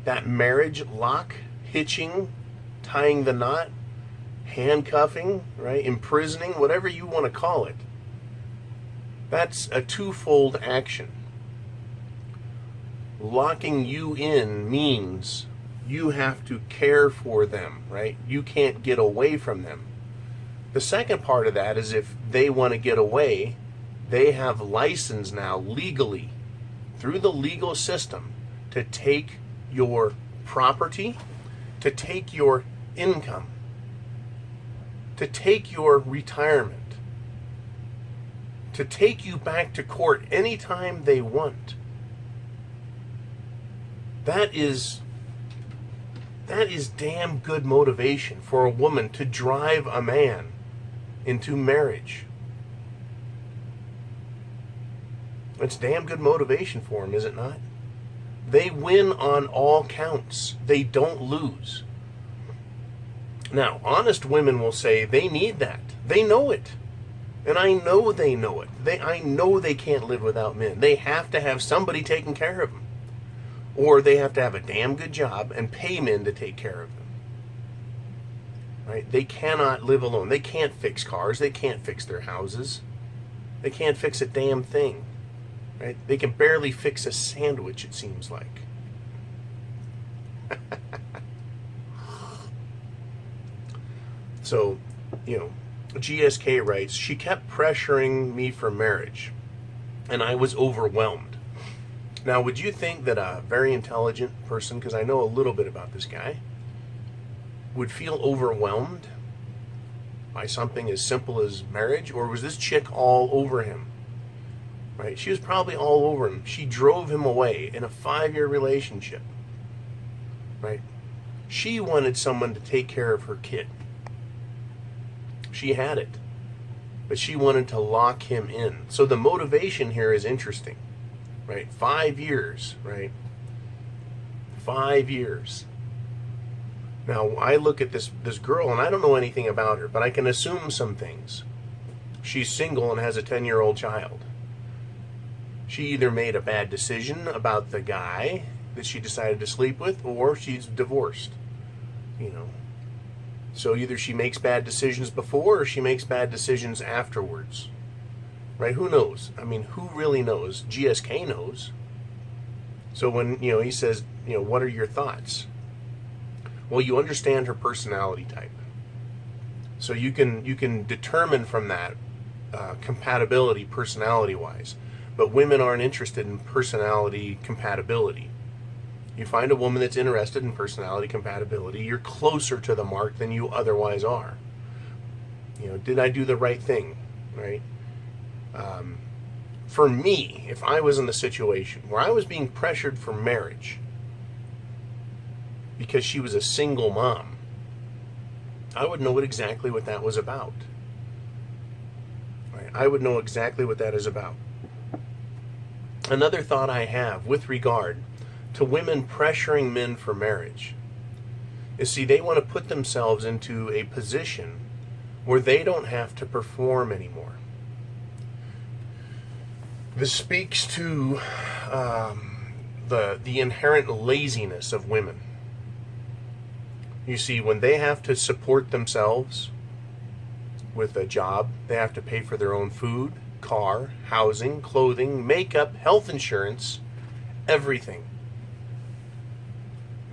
that marriage lock, hitching, tying the knot, handcuffing, right, imprisoning, whatever you want to call it, that's a twofold action. Locking you in means you have to care for them, right? You can't get away from them. The second part of that is if they want to get away, they have license now legally through the legal system to take your property, to take your income, to take your retirement, to take you back to court anytime they want. That is damn good motivation for a woman to drive a man into marriage. It's damn good motivation for him, is it not? They win on all counts. They don't lose. Now, honest women will say they need that. They know it. And I know they know it. I know they can't live without men. They have to have somebody taking care of them. Or they have to have a damn good job and pay men to take care of them. Right? They cannot live alone. They can't fix cars. They can't fix their houses. They can't fix a damn thing. Right? They can barely fix a sandwich, it seems like. So, GSK writes, she kept pressuring me for marriage, and I was overwhelmed. Now, would you think that a very intelligent person, because I know a little bit about this guy, would feel overwhelmed by something as simple as marriage? Or was this chick all over him? Right? She was probably all over him. She drove him away in a 5-year relationship. Right? She wanted someone to take care of her kid. She had it. But she wanted to lock him in. So the motivation here is interesting. Right? 5 years, right? 5 years. Now, I look at this girl, and I don't know anything about her, but I can assume some things. She's single and has a 10-year-old child. She either made a bad decision about the guy that she decided to sleep with, or she's divorced. So either she makes bad decisions before, or she makes bad decisions afterwards. Right? Who knows? I mean, who really knows? GSK knows. So when, he says, what are your thoughts? Well, you understand her personality type. So you can determine from that compatibility personality-wise. But women aren't interested in personality compatibility. You find a woman that's interested in personality compatibility, you're closer to the mark than you otherwise are. Did I do the right thing? Right? For me, if I was in the situation where I was being pressured for marriage because she was a single mom, I would know exactly what that was about. Right? I would know exactly what that is about. Another thought I have with regard to women pressuring men for marriage is, see, they want to put themselves into a position where they don't have to perform anymore. This speaks to the inherent laziness of women. You see, when they have to support themselves with a job, they have to pay for their own food, car, housing, clothing, makeup, health insurance, everything.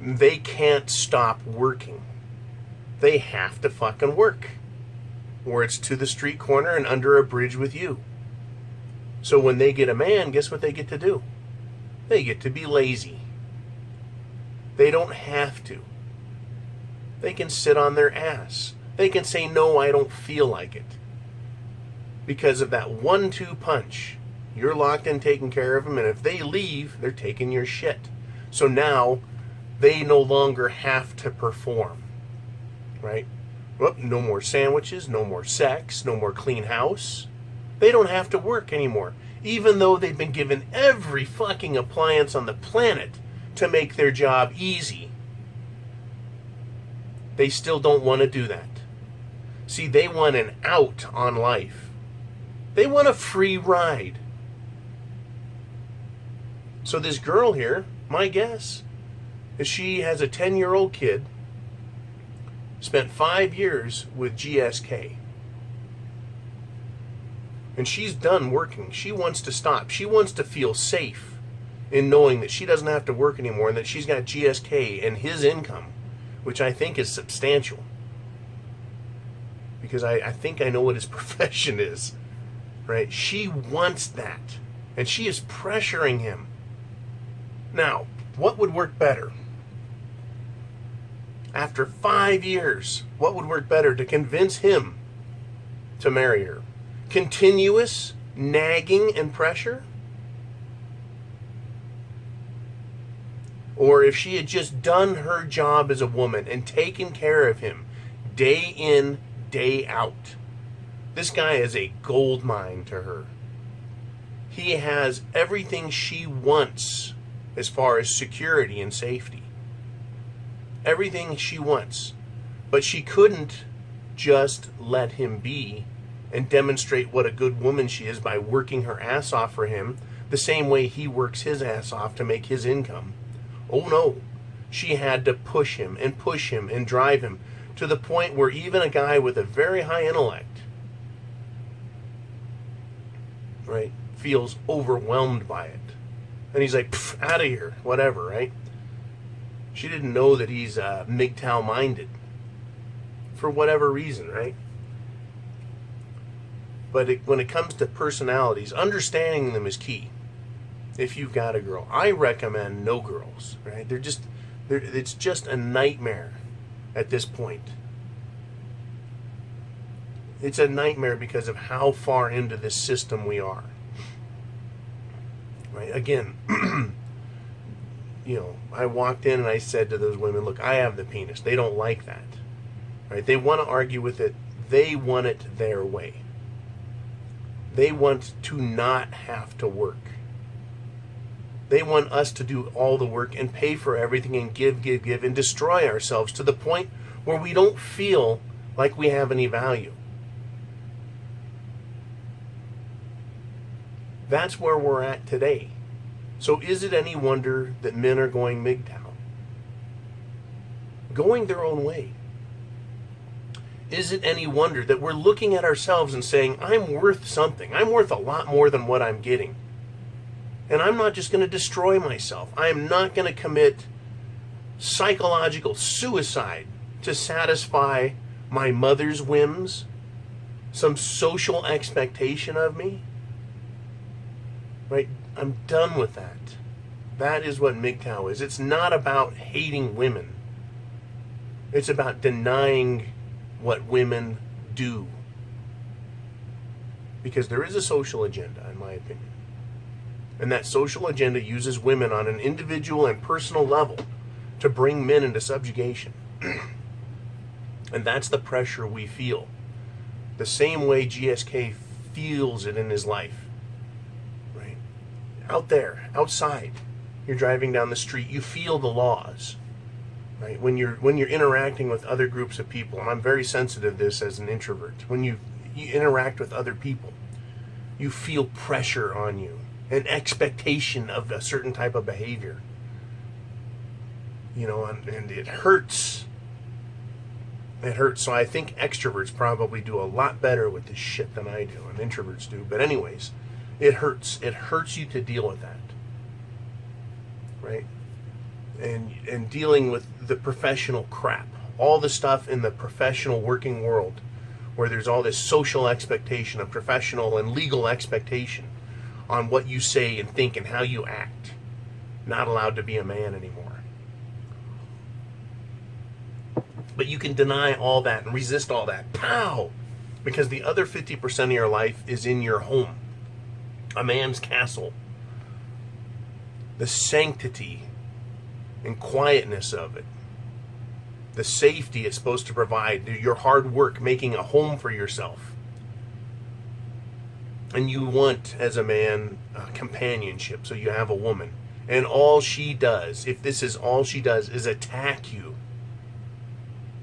They can't stop working. They have to fucking work. Or it's to the street corner and under a bridge with you. So when they get a man, guess what they get to do? They get to be lazy. They don't have to. They can sit on their ass. They can say, no, I don't feel like it. Because of that 1-2 punch, you're locked in taking care of them, and if they leave, they're taking your shit. So now, they no longer have to perform. Right? Well, no more sandwiches, no more sex, no more clean house. They don't have to work anymore, even though they've been given every fucking appliance on the planet to make their job easy. They still don't want to do that. See, they want an out on life. They want a free ride. So this girl here, my guess, is she has a 10-year-old kid, spent 5 years with GSK. And she's done working. She wants to stop. She wants to feel safe in knowing that she doesn't have to work anymore and that she's got GSK and his income, which I think is substantial. Because I think I know what his profession is. Right? She wants that. And she is pressuring him. Now, what would work better? After 5 years, what would work better to convince him to marry her? Continuous nagging and pressure? Or if she had just done her job as a woman and taken care of him day in, day out. This guy is a gold mine to her. He has everything she wants as far as security and safety. Everything she wants. But she couldn't just let him be and demonstrate what a good woman she is by working her ass off for him the same way he works his ass off to make his income. Oh no. She had to push him and drive him to the point where even a guy with a very high intellect, right, feels overwhelmed by it. And he's like, out of here, whatever, right? She didn't know that he's Mgtow minded for whatever reason, right? But when it comes to personalities, understanding them is key. If you've got a girl, I recommend no girls, right? It's just a nightmare at this point. It's a nightmare because of how far into this system we are. Right? Again, I walked in and I said to those women, look, I have the penis. They don't like that. Right? They want to argue with it. They want it their way. They want to not have to work. They want us to do all the work and pay for everything and give, and destroy ourselves to the point where we don't feel like we have any value. That's where we're at today. So is it any wonder that men are going Mgtow? Going their own way. Is it any wonder that we're looking at ourselves and saying, I'm worth something. I'm worth a lot more than what I'm getting. And I'm not just going to destroy myself. I am not going to commit psychological suicide to satisfy my mother's whims, some social expectation of me. Right? I'm done with that. That is what Mgtow is. It's not about hating women. It's about denying what women do. Because there is a social agenda, in my opinion. And that social agenda uses women on an individual and personal level to bring men into subjugation. And that's the pressure we feel. The same way GSK feels it in his life. Right? Out there, outside, you're driving down the street, you feel the laws. Right? When you're interacting with other groups of people, and I'm very sensitive to this as an introvert, when you interact with other people, you feel pressure on you, an expectation of a certain type of behavior. And it hurts. It hurts. So I think extroverts probably do a lot better with this shit than I do, and introverts do. But anyways, it hurts. It hurts you to deal with that. Right? And dealing with the professional crap. All the stuff in the professional working world where there's all this social expectation, a professional and legal expectation on what you say and think and how you act. Not allowed to be a man anymore. But you can deny all that and resist all that. Pow! Because the other 50% of your life is in your home. A man's castle. The sanctity and quietness of it. The safety it's supposed to provide. Your hard work making a home for yourself. And you want, as a man, companionship. So you have a woman. And all she does, if this is all she does, is attack you.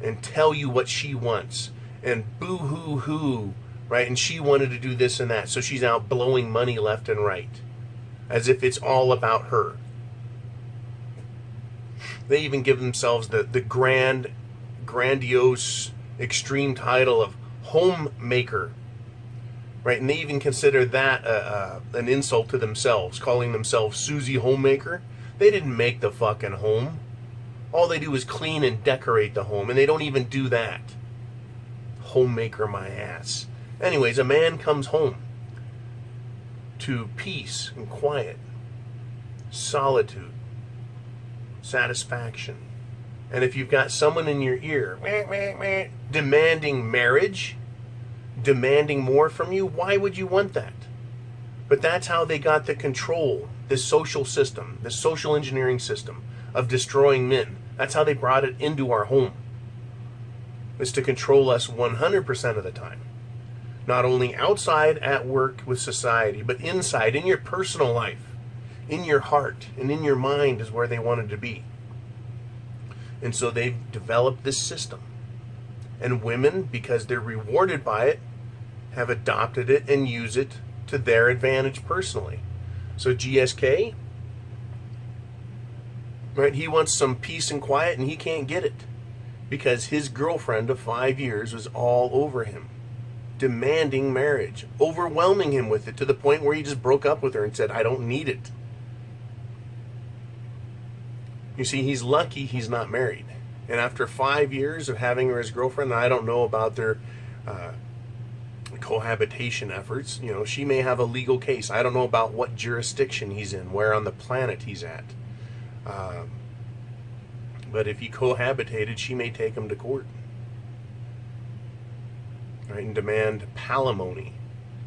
And tell you what she wants. And boo-hoo-hoo. Right? And she wanted to do this and that. So she's out blowing money left and right. As if it's all about her. They even give themselves the grandiose, extreme title of homemaker, right? And they even consider that an insult to themselves, calling themselves Susie Homemaker. They didn't make the fucking home. All they do is clean and decorate the home, and they don't even do that. Homemaker my ass. Anyways, a man comes home to peace and quiet, solitude, satisfaction. And if you've got someone in your ear demanding marriage, demanding more from you, why would you want that? But that's how they got the control, this social system, this social engineering system of destroying men. That's how they brought it into our home, is to control us 100% of the time. Not only outside at work with society, but inside, in your personal life, in your heart, and in your mind is where they wanted to be. And so they've developed this system. And women, because they're rewarded by it, have adopted it and use it to their advantage personally. So GSK, right, he wants some peace and quiet, and he can't get it because his girlfriend of 5 years was all over him, demanding marriage, overwhelming him with it to the point where he just broke up with her and said, I don't need it. You see, he's lucky he's not married. And after 5 years of having her as girlfriend, I don't know about their cohabitation efforts. You know, she may have a legal case. I don't know about what jurisdiction he's in, where on the planet he's at. But if he cohabitated, she may take him to court, right, and demand palimony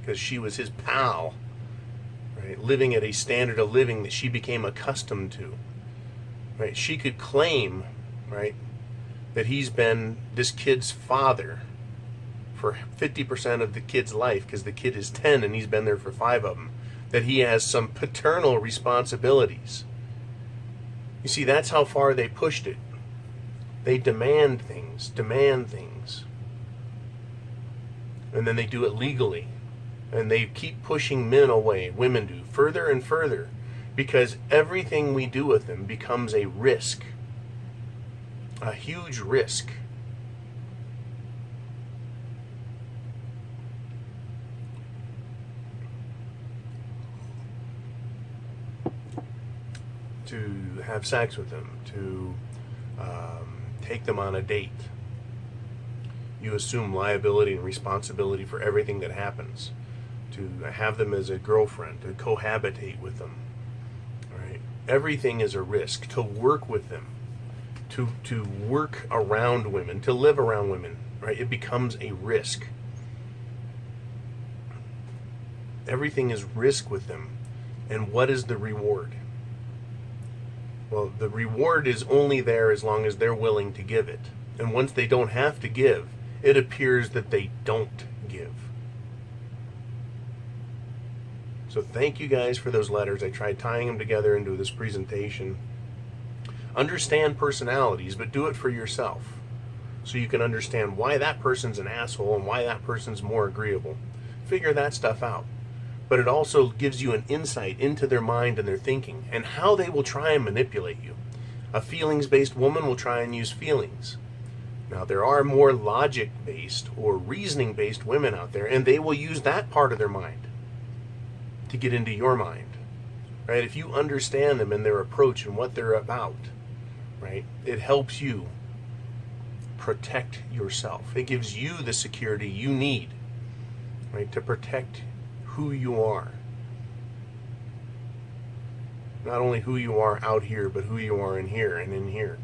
because she was his pal, right, living at a standard of living that she became accustomed to. Right, she could claim, right, that he's been this kid's father for 50% of the kid's life because the kid is 10 and he's been there for 5 of them, that he has some paternal responsibilities. You see, that's how far they pushed it. They demand things. And then they do it legally. And they keep pushing men away, women do, further and further, because everything we do with them becomes a risk. A huge risk. To have sex with them, to take them on a date. You assume liability and responsibility for everything that happens. To have them as a girlfriend, to cohabitate with them. Right? Everything is a risk. To work with them, to work around women, to live around women, right? It becomes a risk. Everything is risk with them. And what is the reward? Well, the reward is only there as long as they're willing to give it. And once they don't have to give, it appears that they don't give. So thank you guys for those letters. I tried tying them together into this presentation. Understand personalities, but do it for yourself. So you can understand why that person's an asshole and why that person's more agreeable. Figure that stuff out. But it also gives you an insight into their mind and their thinking and how they will try and manipulate you. A feelings-based woman will try and use feelings. Now, there are more logic-based or reasoning-based women out there, and they will use that part of their mind to get into your mind. Right? If you understand them and their approach and what they're about, right, it helps you protect yourself. It gives you the security you need, right, to protect who you are. Not only who you are out here, but who you are in here and in here.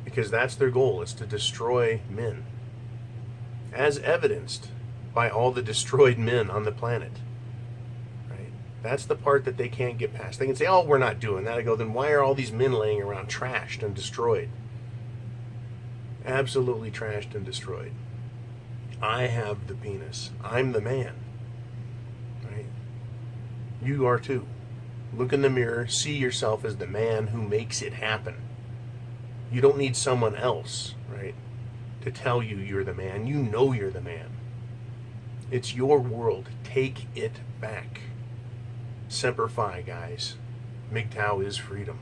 Because that's their goal, is to destroy men. As evidenced by all the destroyed men on the planet. Right? That's the part that they can't get past. They can say, oh, we're not doing that. I go, then why are all these men laying around trashed and destroyed? Absolutely trashed and destroyed. I have the penis. I'm the man. Right? You are too. Look in the mirror, see yourself as the man who makes it happen. You don't need someone else, right, to tell you you're the man. You know you're the man. It's your world. Take it back. Semper Fi, guys. Mgtow is freedom.